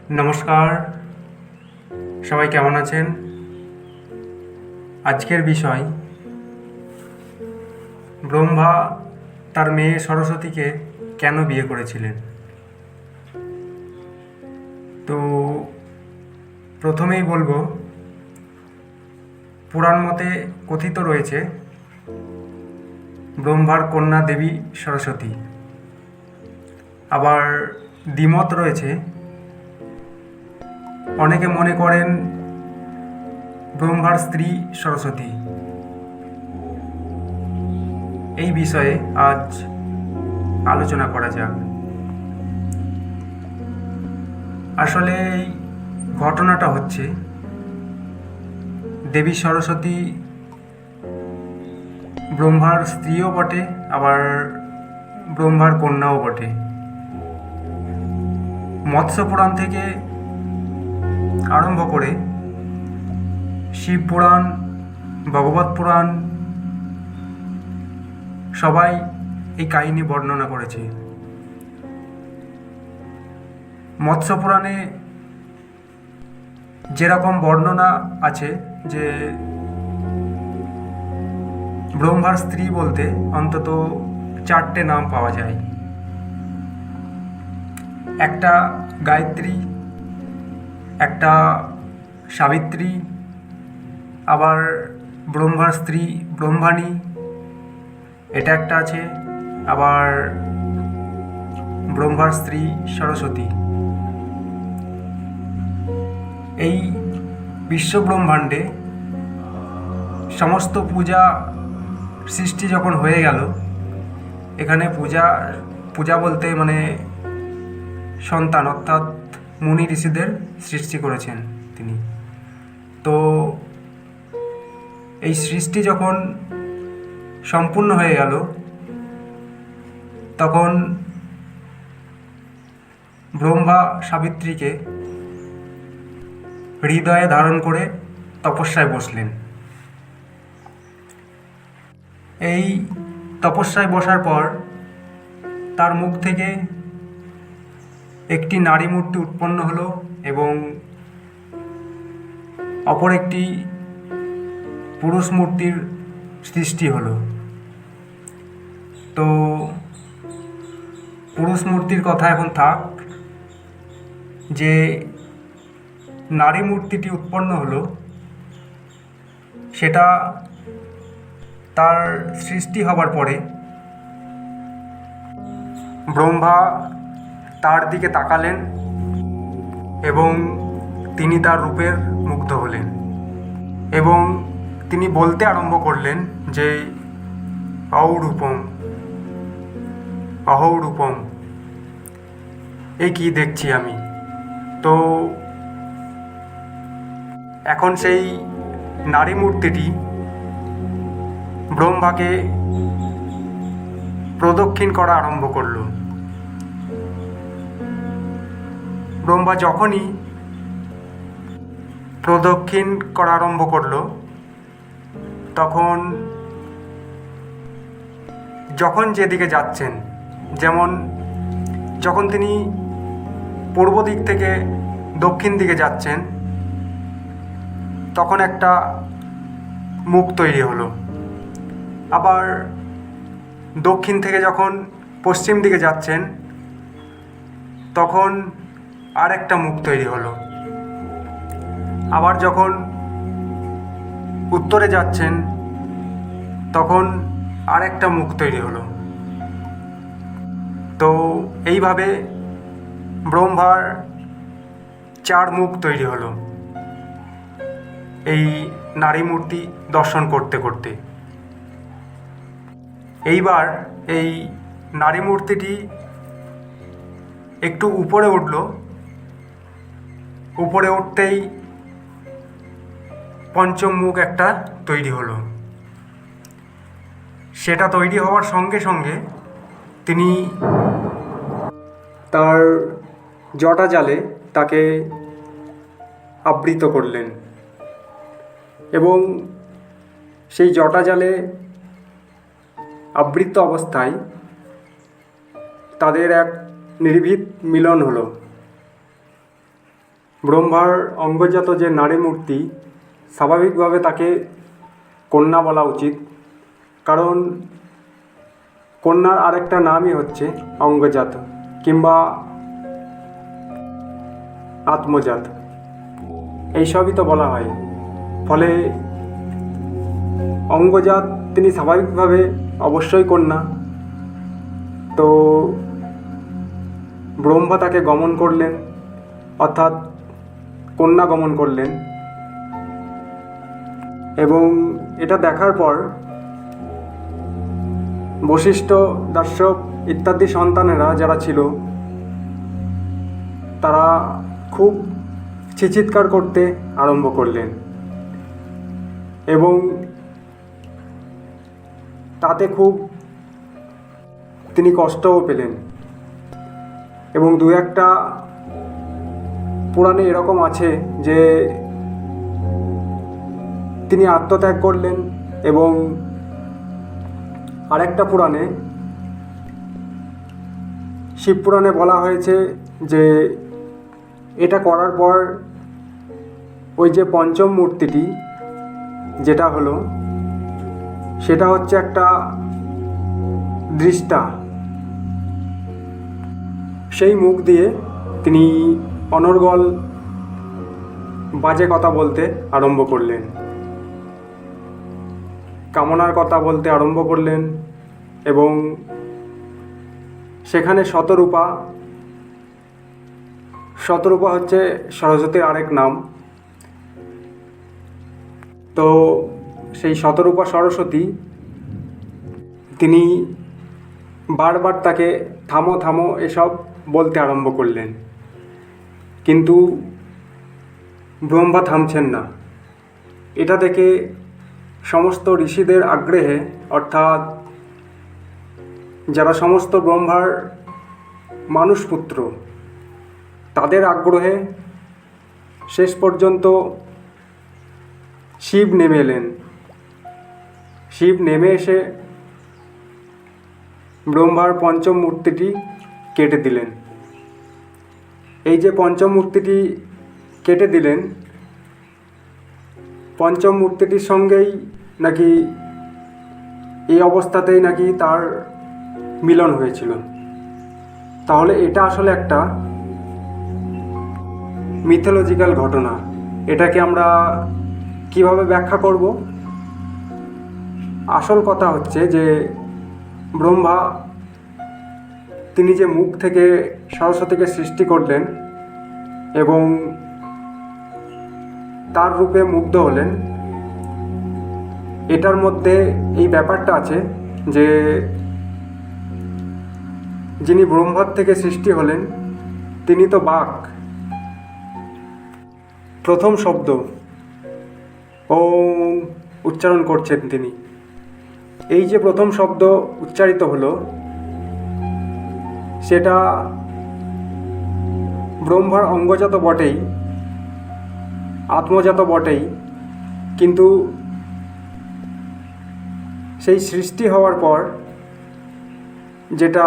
নমস্কার, সবাই কেমন আছেন? আজকের বিষয়, ব্রহ্মা তার মেয়ে সরস্বতীকে কেন বিয়ে করেছিলেন। তো প্রথমেই বলবো, পুরাণ মতে কথিত রয়েছে ব্রহ্মার কন্যা দেবী সরস্বতী। আবার দ্বিমত রয়েছে, অনেকে মনে করেন ব্রহ্মার স্ত্রী সরস্বতী। এই বিষয়ে আজ আলোচনা করা যাক। আসলে এই ঘটনাটা হচ্ছে, দেবী সরস্বতী ব্রহ্মার স্ত্রীও বটে, আবার ব্রহ্মার কন্যাও বটে। মৎস্য পুরাণ থেকে আরম্ভ করে শিব পুরাণ, ভগবত পুরাণ, সবাই এই কাহিনী বর্ণনা করেছে। মৎস্য পুরাণে যেরকম বর্ণনা আছে যে ব্রহ্মার স্ত্রী বলতে অন্তত 4টে নাম পাওয়া যায়। একটা গায়ত্রী, একটা সাবিত্রী, আবার ব্রহ্মার স্ত্রী ব্রহ্মাণী, এটা একটা আছে, আবার ব্রহ্মার স্ত্রী সরস্বতী। এই বিশ্বব্রহ্মাণ্ডে সমস্ত পূজা সৃষ্টি যখন হয়ে গেল, এখানে পূজা বলতে মানে সন্তান, অর্থাৎ মুনি ঋষিদের সৃষ্টি করেছেন তিনি। তো এই সৃষ্টি যখন সম্পূর্ণ হয়ে গেল, তখন ব্রহ্মা সাবিত্রীকে হৃদয়ে ধারণ করে তপস্যায় বসলেন। এই তপস্যায় বসার পর তার মুখ থেকে একটি নারী মূর্তি উৎপন্ন হলো এবং অপর একটি পুরুষ মূর্তির সৃষ্টি হলো। তো পুরুষ মূর্তির কথা এখন থাক, যে নারী মূর্তিটি উৎপন্ন হলো সেটা তার সৃষ্টি হবার পরে ব্রহ্মা তার দিকে তাকালেন এবং তিনি তার রূপের মুগ্ধ হলেন এবং তিনি বলতে আরম্ভ করলেন যে অরূপম, অহরূপম, এই কি দেখছি আমি। তো এখন সেই নারী মূর্তিটি ব্রহ্মাকে প্রদক্ষিণ করা আরম্ভ করল। ব্রহ্মা যখনই প্রদক্ষিণ করা আরম্ভ করল, তখন যখন যেদিকে যাচ্ছেন, যেমন যখন তিনি পূর্ব দিক থেকে দক্ষিণ দিকে যাচ্ছেন, তখন একটা মুখ তৈরি হলো। আবার দক্ষিণ থেকে যখন পশ্চিম দিকে যাচ্ছেন, তখন আর একটা মুখ তৈরি হলো। আবার যখন উত্তরে যাচ্ছেন, তখন আর একটা মুখ তৈরি হলো। তো এইভাবে ব্রহ্মার 4 মুখ তৈরি হলো এই নারী মূর্তি দর্শন করতে করতে। এইবার এই নারী মূর্তিটি একটু উপরে উঠল। উপরে উঠতেই পঞ্চম মুখ একটা তৈরি হলো। সেটা তৈরি হওয়ার সঙ্গে সঙ্গে তিনি তার জটা জালে তাকে আবৃত করলেন এবং সেই জটা জালে আবৃত অবস্থায় তাদের এক নির্ভীত মিলন হলো। ব্রহ্মার অঙ্গজাত যে নারী মূর্তি, স্বাভাবিকভাবে তাকে কন্যা বলা উচিত, কারণ কন্যার আরেকটা নামই হচ্ছে অঙ্গজাত কিংবা আত্মজাত, এইসবই তো বলা হয়। ফলে অঙ্গজাত তিনি স্বাভাবিকভাবে অবশ্যই কন্যা। তো ব্রহ্মা তাকে গমন করলেন, অর্থাৎ কন্যা গমন করলেন, এবং এটা দেখার পর বশিষ্ঠ, দাস্যপ ইত্যাদি সন্তানেরা যারা ছিল তারা খুব চিৎকার করতে আরম্ভ করলেন এবং তাতে খুব তিনি কষ্টও পেলেন। এবং দু একটা পুরাণে এরকম আছে যে তিনি আত্মত্যাগ করলেন, এবং আরেকটা পুরাণে, শিবপুরাণে বলা হয়েছে যে এটা করার পর ওই যে পঞ্চম মূর্তিটি যেটা হলো সেটা হচ্ছে একটা দৃষ্টা, সেই মুখ দিয়ে তিনি অনর্গল বাজে কথা বলতে আরম্ভ করলেন, কামনার কথা বলতে আরম্ভ করলেন। এবং সেখানে শতরূপা হচ্ছে সরস্বতীর আরেক নাম। তো সেই শতরূপা সরস্বতী তিনি বারবার তাকে থামো থামো এসব বলতে আরম্ভ করলেন, কিন্তু ব্রহ্মা থামছেন না। এটা দেখে সমস্ত ঋষিদের আগ্রহে, অর্থাৎ যারা সমস্ত ব্রহ্মার মানুষপুত্র, তাদের আগ্রহে শেষ পর্যন্ত শিব নেমে এলেন। শিব নেমে এসে ব্রহ্মার পঞ্চম মূর্তিটি কেটে দিলেন। এই যে পঞ্চম মূর্তিটি কেটে দিলেন, পঞ্চম মূর্তিটির সঙ্গেই নাকি এই অবস্থাতেই নাকি তার মিলন হয়েছিল। তাহলে এটা আসলে একটা মিথোলজিক্যাল ঘটনা। এটাকে আমরা কিভাবে ব্যাখ্যা করব? আসল কথা হচ্ছে যে ব্রহ্মা তিনি যে মুখ থেকে সরস্বতীকে সৃষ্টি করলেন এবং তার রূপে মুগ্ধ হলেন, এটার মধ্যে এই ব্যাপারটা আছে যে যিনি ব্রহ্মার থেকে সৃষ্টি হলেন তিনি তো বাক। প্রথম শব্দ ওম উচ্চারণ করছেন তিনি। এই যে প্রথম শব্দ উচ্চারিত হলো সেটা ব্রহ্মার অঙ্গজাত বটেই, আত্মজাত বটেই, কিন্তু সেই সৃষ্টি হওয়ার পর যেটা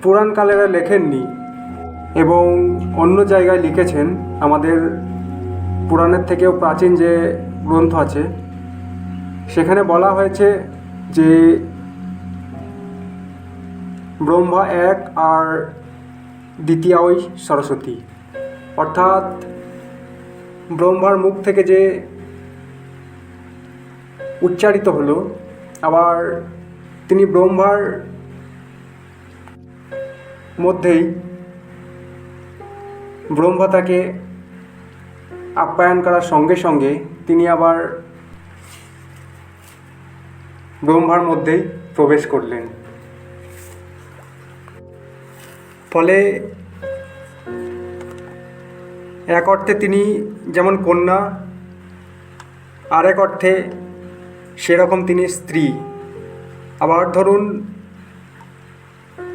পুরাণকালেরা লেখেননি এবং অন্য জায়গায় লিখেছেন, আমাদের পুরাণের থেকেও প্রাচীন যে গ্রন্থ আছে সেখানে বলা হয়েছে যে ব্রহ্মা এক আর দ্বিতীয়া ওই সরস্বতী। অর্থাৎ ব্রহ্মার মুখ থেকে যে উচ্চারিত হলো, আবার তিনি ব্রহ্মার মধ্যেই ব্রহ্মা তাকে আপ্যায়ন করার সঙ্গে সঙ্গে তিনি আবার ব্রহ্মার মধ্যেই প্রবেশ করলেন। ফলে এক অর্থে তিনি যেমন কন্যা, আরেক অর্থে সেরকম তিনি স্ত্রী। আবার ধরুন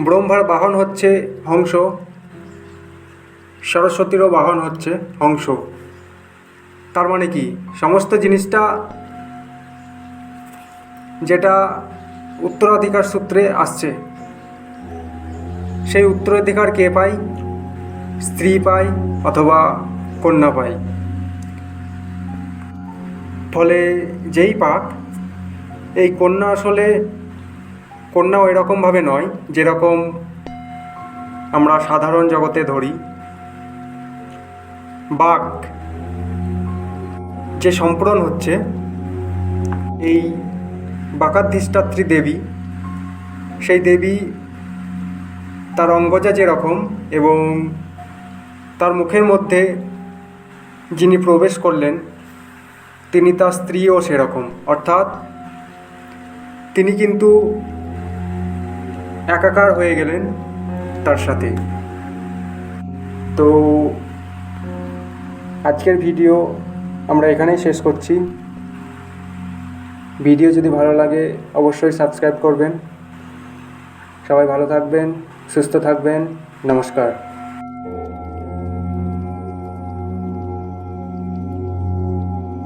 ব্রহ্মার বাহন হচ্ছে হংস, সরস্বতীরও বাহন হচ্ছে হংস। তার মানে কি, সমস্ত জিনিসটা যেটা উত্তরাধিকার সূত্রে আসছে, সেই উত্তরাধিকার কে পায়? স্ত্রী পায় অথবা কন্যা পায়। ফলে যেই পাক, এই কন্যা আসলে কন্যাও এরকমভাবে নয় যেরকম আমরা সাধারণ জগতে ধরি। বাক যে সম্পূরণ হচ্ছে, এই বাকাধিষ্ঠাত্রী দেবী, সেই দেবী তার অঙ্গজা যেরকম এবং তার মুখের মধ্যে যিনি প্রবেশ করলেন তিনি তার স্ত্রীও সেরকম, অর্থাৎ তিনি কিন্তু একাকার হয়ে গেলেন তার সাথে। তো আজকের ভিডিও আমরা এখানেই শেষ করছি। ভিডিও যদি ভালো লাগে অবশ্যই সাবস্ক্রাইব করবেন। সবাই ভালো থাকবেন, সুস্থ থাকবেন। নমস্কার।